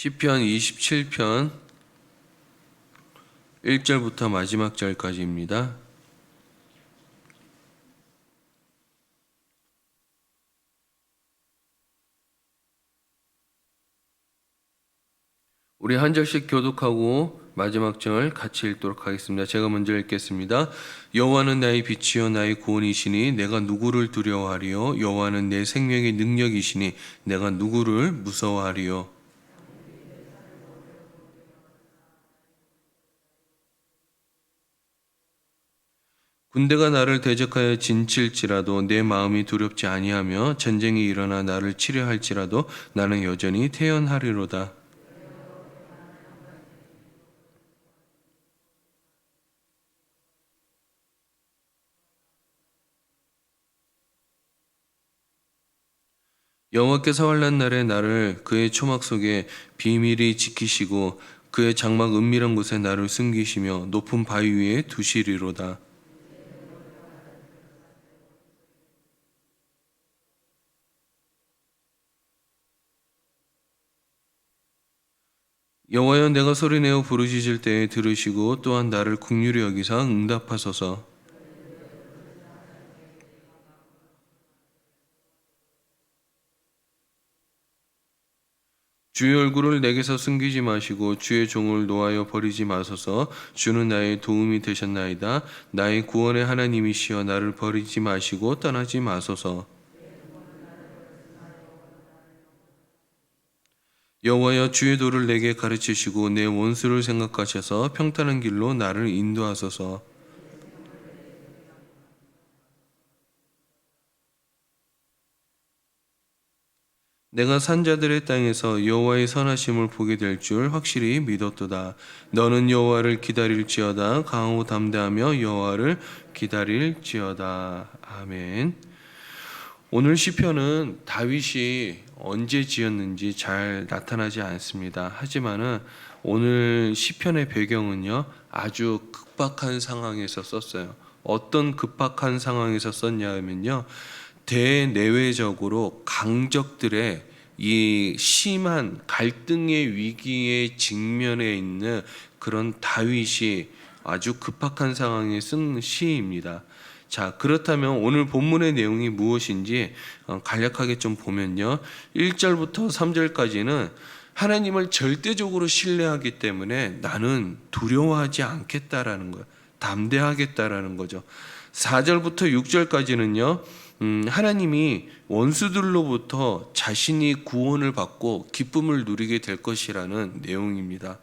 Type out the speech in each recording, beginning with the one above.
시편 27편 1절부터 마지막 절까지입니다. 우리 한 절씩 교독하고 마지막 절 같이 읽도록 하겠습니다. 제가 먼저 읽겠습니다. 여호와는 나의 빛이요 나의 구원이시니 내가 누구를 두려워하리요? 여호와는 내 생명의 능력이시니 내가 누구를 무서워하리요? 군대가 나를 대적하여 진칠지라도 내 마음이 두렵지 아니하며 전쟁이 일어나 나를 치려 할지라도 나는 여전히 태연하리로다. 여호와께서 환난 날에 나를 그의 초막 속에 비밀히 지키시고 그의 장막 은밀한 곳에 나를 숨기시며 높은 바위 위에 두시리로다. 여호와여, 내가 소리내어 부르짖을 때에 들으시고 또한 나를 긍휼히 여기사 응답하소서. 주의 얼굴을 내게서 숨기지 마시고 주의 종을 노하여 버리지 마소서. 주는 나의 도움이 되셨나이다. 나의 구원의 하나님이시여 나를 버리지 마시고 떠나지 마소서. 여호와여, 주의 도를 내게 가르치시고 내 원수를 생각하셔서 평탄한 길로 나를 인도하소서. 내가 산자들의 땅에서 여호와의 선하심을 보게 될 줄 확실히 믿었도다. 너는 여호와를 기다릴지어다. 강하고 담대하며 여호와를 기다릴지어다. 아멘. 오늘 시편은 다윗이 언제 지었는지 잘 나타나지 않습니다. 하지만은 오늘 시편의 배경은요, 아주 급박한 상황에서 썼어요. 어떤 급박한 상황에서 썼냐면요, 대내외적으로 강적들의 이 심한 갈등의 위기에 직면해 있는 그런 다윗이 아주 급박한 상황에 쓴 시입니다. 자, 그렇다면 오늘 본문의 내용이 무엇인지 간략하게 좀 보면요, 1절부터 3절까지는 하나님을 절대적으로 신뢰하기 때문에 나는 두려워하지 않겠다라는 거예요. 담대하겠다라는 거죠. 4절부터 6절까지는요, 하나님이 원수들로부터 자신이 구원을 받고 기쁨을 누리게 될 것이라는 내용입니다.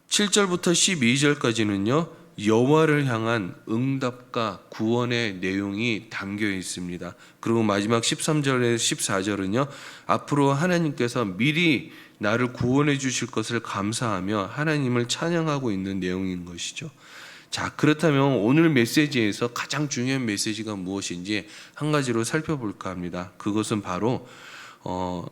7절부터 12절까지는요, 여호와를 향한 응답과 구원의 내용이 담겨 있습니다. 그리고 마지막 13절에서 14절은요, 앞으로 하나님께서 미리 나를 구원해 주실 것을 감사하며 하나님을 찬양하고 있는 내용인 것이죠. 자, 그렇다면 오늘 메시지에서 가장 중요한 메시지가 무엇인지 한 가지로 살펴볼까 합니다. 그것은 바로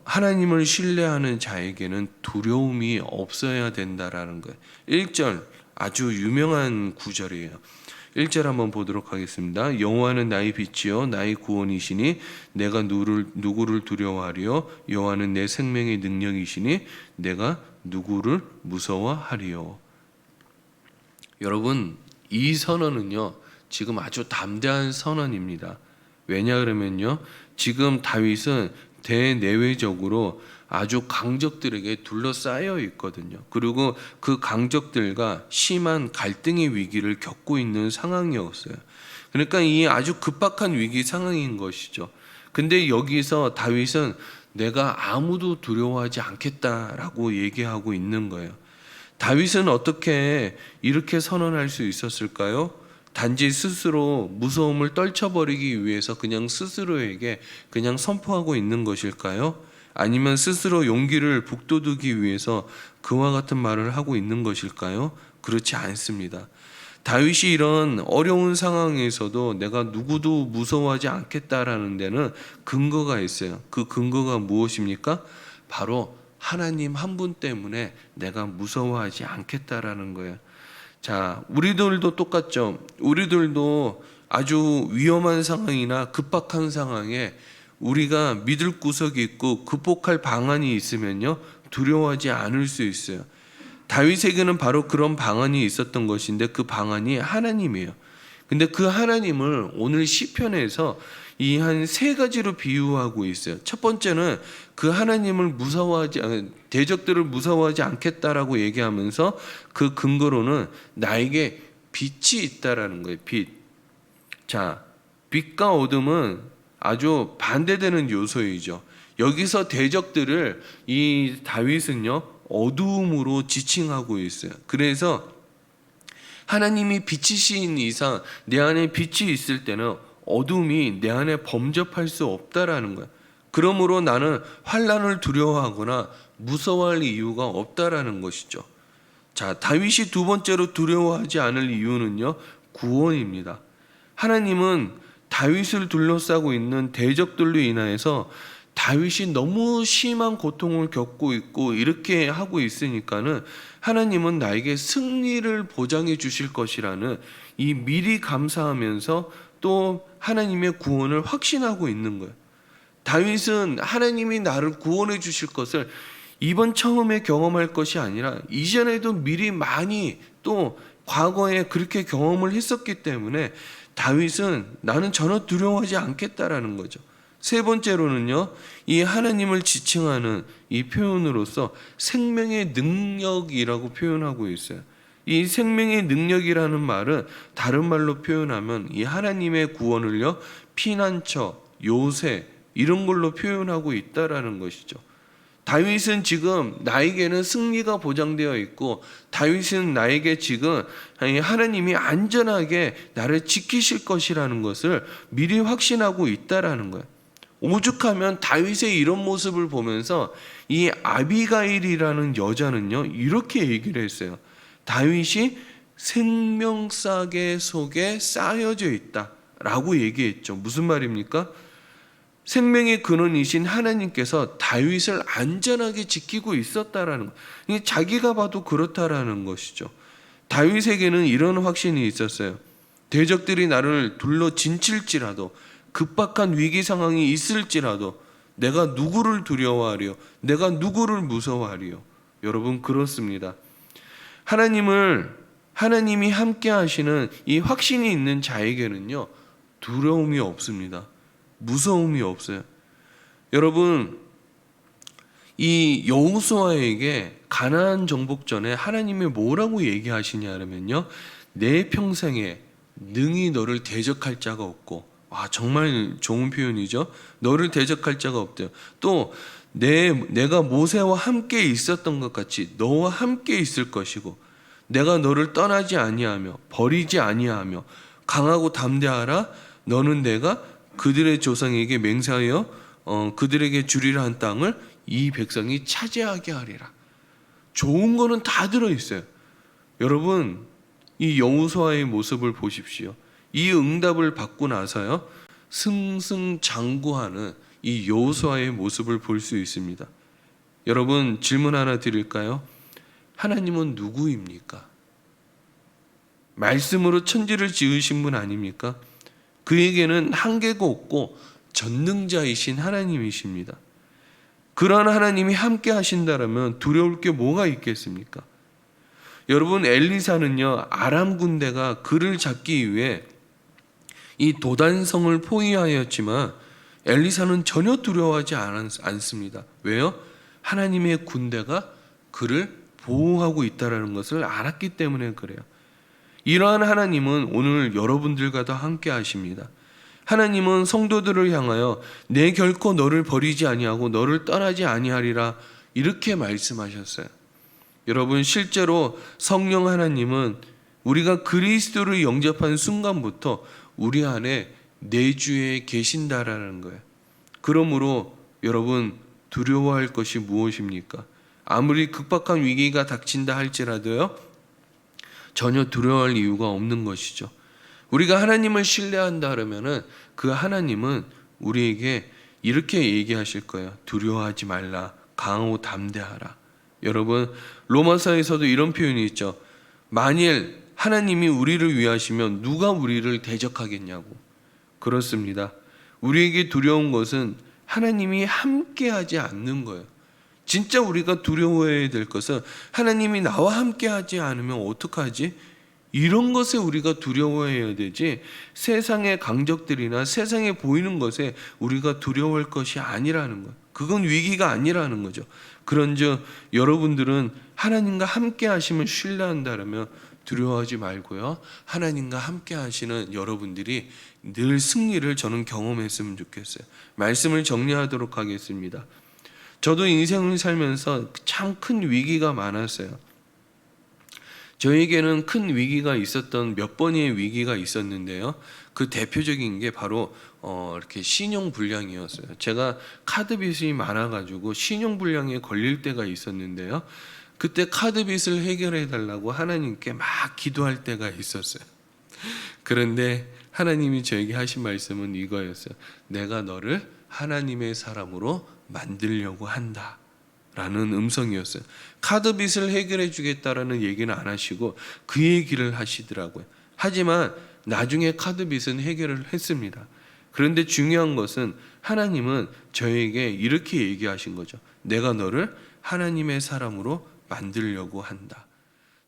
하나님을 신뢰하는 자에게는 두려움이 없어야 된다라는 거예요. 1절 아주 유명한 구절이에요. 1절 한번 보도록 하겠습니다. 여호와는 나의 빛이요 나의 구원이시니 내가 누구를 두려워하리요? 여호와는 내 생명의 능력이시니 내가 누구를 무서워하리요? 여러분, 이 선언은요, 지금 아주 담대한 선언입니다. 왜냐 그러면요, 지금 다윗은 대내외적으로 아주 강적들에게 둘러싸여 있거든요. 그리고 그 강적들과 심한 갈등의 위기를 겪고 있는 상황이었어요. 그러니까 이 아주 급박한 위기 상황인 것이죠. 근데 여기서 다윗은 내가 아무도 두려워하지 않겠다라고 얘기하고 있는 거예요. 다윗은 어떻게 이렇게 선언할 수 있었을까요? 단지 스스로 무서움을 떨쳐버리기 위해서 그냥 스스로에게 그냥 선포하고 있는 것일까요? 아니면 스스로 용기를 북돋우기 위해서 그와 같은 말을 하고 있는 것일까요? 그렇지 않습니다. 다윗이 이런 어려운 상황에서도 내가 누구도 무서워하지 않겠다라는 데는 근거가 있어요. 그 근거가 무엇입니까? 바로 하나님 한 분 때문에 내가 무서워하지 않겠다라는 거예요. 자, 우리들도 똑같죠. 우리들도 아주 위험한 상황이나 급박한 상황에 우리가 믿을 구석이 있고 극복할 방안이 있으면요, 두려워하지 않을 수 있어요. 다윗에게는 바로 그런 방안이 있었던 것인데 그 방안이 하나님이에요. 근데 그 하나님을 오늘 시편에서 이 한 세 가지로 비유하고 있어요. 첫 번째는 그 하나님을 대적들을 무서워하지 않겠다라고 얘기하면서 그 근거로는 나에게 빛이 있다라는 거예요. 빛. 자, 빛과 어둠은 아주 반대되는 요소이죠. 여기서 대적들을 이 다윗은요 어두움으로 지칭하고 있어요. 그래서 하나님이 빛이신 이상 내 안에 빛이 있을 때는 어둠이 내 안에 범접할 수 없다라는 거야. 그러므로 나는 환난을 두려워하거나 무서워할 이유가 없다라는 것이죠. 자, 다윗이 두 번째로 두려워하지 않을 이유는요, 구원입니다. 하나님은 다윗을 둘러싸고 있는 대적들로 인하여서 다윗이 너무 심한 고통을 겪고 있고 이렇게 하고 있으니까는 하나님은 나에게 승리를 보장해 주실 것이라는 이 미리 감사하면서 또 하나님의 구원을 확신하고 있는 거예요. 다윗은 하나님이 나를 구원해 주실 것을 이번 처음에 경험할 것이 아니라 이전에도 미리 많이 또 과거에 그렇게 경험을 했었기 때문에 다윗은 나는 전혀 두려워하지 않겠다라는 거죠. 세 번째로는요, 이 하나님을 지칭하는 이 표현으로서 생명의 능력이라고 표현하고 있어요. 이 생명의 능력이라는 말은 다른 말로 표현하면 이 하나님의 구원을요, 피난처, 요새 이런 걸로 표현하고 있다라는 것이죠. 다윗은 지금 나에게는 승리가 보장되어 있고 다윗은 나에게 지금 하나님이 안전하게 나를 지키실 것이라는 것을 미리 확신하고 있다라는 거예요. 오죽하면 다윗의 이런 모습을 보면서 이 아비가일이라는 여자는요 이렇게 얘기를 했어요. 다윗이 생명싸개 속에 쌓여져 있다라고 얘기했죠. 무슨 말입니까? 생명의 근원이신 하나님께서 다윗을 안전하게 지키고 있었다라는 것. 자기가 봐도 그렇다라는 것이죠. 다윗에게는 이런 확신이 있었어요. 대적들이 나를 둘러 진칠지라도 급박한 위기 상황이 있을지라도 내가 누구를 두려워하리요? 내가 누구를 무서워하리요? 여러분 그렇습니다. 하나님이 함께 하시는 이 확신이 있는 자에게는요 두려움이 없습니다. 무서움이 없어요. 여러분 이 여호수아에게 가나안 정복 전에 하나님이 뭐라고 얘기하시냐면요, 내 평생에 능히 너를 대적할 자가 없고, 와 정말 좋은 표현이죠. 너를 대적할 자가 없대요. 또 내가 모세와 함께 있었던 것 같이 너와 함께 있을 것이고, 내가 너를 떠나지 아니하며 버리지 아니하며 강하고 담대하라. 너는 내가 그들의 조상에게 맹세하여 그들에게 주리라 한 땅을 이 백성이 차지하게 하리라. 좋은 거는 다 들어있어요. 여러분 이 여호수아의 모습을 보십시오. 이 응답을 받고 나서요 승승장구하는 이 여호수아의 모습을 볼 수 있습니다. 여러분 질문 하나 드릴까요? 하나님은 누구입니까? 말씀으로 천지를 지으신 분 아닙니까? 그에게는 한계가 없고 전능자이신 하나님이십니다. 그러한 하나님이 함께 하신다면 두려울 게 뭐가 있겠습니까? 여러분 엘리사는요 아람 군대가 그를 잡기 위해 이 도단성을 포위하였지만 엘리사는 전혀 두려워하지 않습니다. 왜요? 하나님의 군대가 그를 보호하고 있다는 것을 알았기 때문에 그래요. 이러한 하나님은 오늘 여러분들과도 함께 하십니다. 하나님은 성도들을 향하여 내 결코 너를 버리지 아니하고 너를 떠나지 아니하리라 이렇게 말씀하셨어요. 여러분 실제로 성령 하나님은 우리가 그리스도를 영접한 순간부터 우리 안에 내주에 계신다라는 거예요. 그러므로 여러분 두려워할 것이 무엇입니까? 아무리 급박한 위기가 닥친다 할지라도요 전혀 두려워할 이유가 없는 것이죠. 우리가 하나님을 신뢰한다 그러면은 그 하나님은 우리에게 이렇게 얘기하실 거예요. 두려워하지 말라. 강하고 담대하라. 여러분 로마서에서도 이런 표현이 있죠. 만일 하나님이 우리를 위하시면 누가 우리를 대적하겠냐고. 그렇습니다. 우리에게 두려운 것은 하나님이 함께하지 않는 거예요. 진짜 우리가 두려워해야 될 것은 하나님이 나와 함께 하지 않으면 어떡하지? 이런 것에 우리가 두려워해야 되지, 세상의 강적들이나 세상에 보이는 것에 우리가 두려워할 것이 아니라는 것. 그건 위기가 아니라는 거죠. 그런즉 여러분들은 하나님과 함께 하시면 신뢰한다라면 두려워하지 말고요, 하나님과 함께 하시는 여러분들이 늘 승리를 저는 경험했으면 좋겠어요. 말씀을 정리하도록 하겠습니다. 저도 인생을 살면서 참 큰 위기가 많았어요. 저에게는 큰 위기가 있었던 몇 번의 위기가 있었는데요. 그 대표적인 게 바로 이렇게 신용 불량이었어요. 제가 카드 빚이 많아가지고 신용 불량에 걸릴 때가 있었는데요. 그때 카드 빚을 해결해 달라고 하나님께 막 기도할 때가 있었어요. 그런데 하나님이 저에게 하신 말씀은 이거였어요. 내가 너를 하나님의 사람으로 만들려고 한다 라는 음성이었어요. 카드 빚을 해결해 주겠다라는 얘기는 안 하시고 그 얘기를 하시더라고요. 하지만 나중에 카드 빚은 해결을 했습니다. 그런데 중요한 것은 하나님은 저에게 이렇게 얘기하신 거죠. 내가 너를 하나님의 사람으로 만들려고 한다.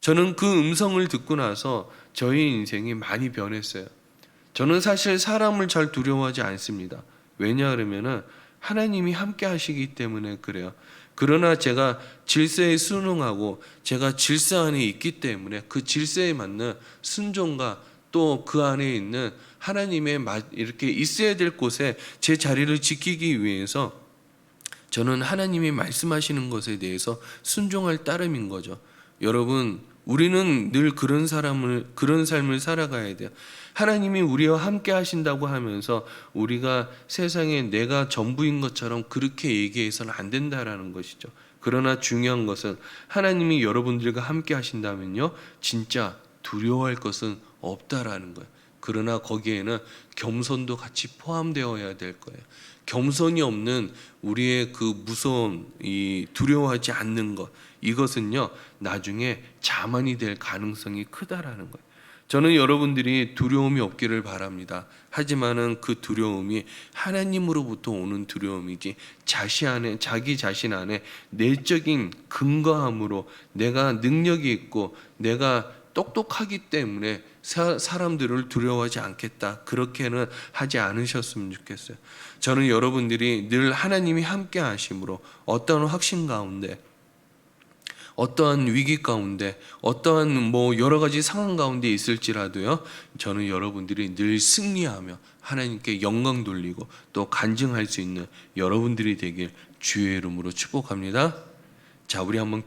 저는 그 음성을 듣고 나서 저의 인생이 많이 변했어요. 저는 사실 사람을 잘 두려워하지 않습니다. 왜냐 그러면은 하나님이 함께 하시기 때문에 그래요. 그러나 제가 질서에 순응하고 제가 질서 안에 있기 때문에 그 질서에 맞는 순종과 또 그 안에 있는 하나님의 이렇게 있어야 될 곳에 제 자리를 지키기 위해서 저는 하나님이 말씀하시는 것에 대해서 순종할 따름인 거죠. 여러분, 우리는 늘 그런 삶을 살아가야 돼요. 하나님이 우리와 함께 하신다고 하면서 우리가 세상에 내가 전부인 것처럼 그렇게 얘기해서는 안 된다라는 것이죠. 그러나 중요한 것은 하나님이 여러분들과 함께 하신다면요, 진짜 두려워할 것은 없다라는 거예요. 그러나 거기에는 겸손도 같이 포함되어야 될 거예요. 겸손이 없는 우리의 그 무서운 이 두려워하지 않는 것, 이것은요 나중에 자만이 될 가능성이 크다라는 거예요. 저는 여러분들이 두려움이 없기를 바랍니다. 하지만은 그 두려움이 하나님으로부터 오는 두려움이지 자기 자신 안에 내적인 근거함으로 내가 능력이 있고 내가 똑똑하기 때문에 사람들을 두려워하지 않겠다, 그렇게는 하지 않으셨으면 좋겠어요. 저는 여러분들이 늘 하나님이 함께 하심으로 어떤 확신 가운데, 어떠한 위기 가운데, 어떠한 여러 가지 상황 가운데 있을지라도요, 저는 여러분들이 늘 승리하며 하나님께 영광 돌리고 또 간증할 수 있는 여러분들이 되길 주의 이름으로 축복합니다. 자, 우리 한번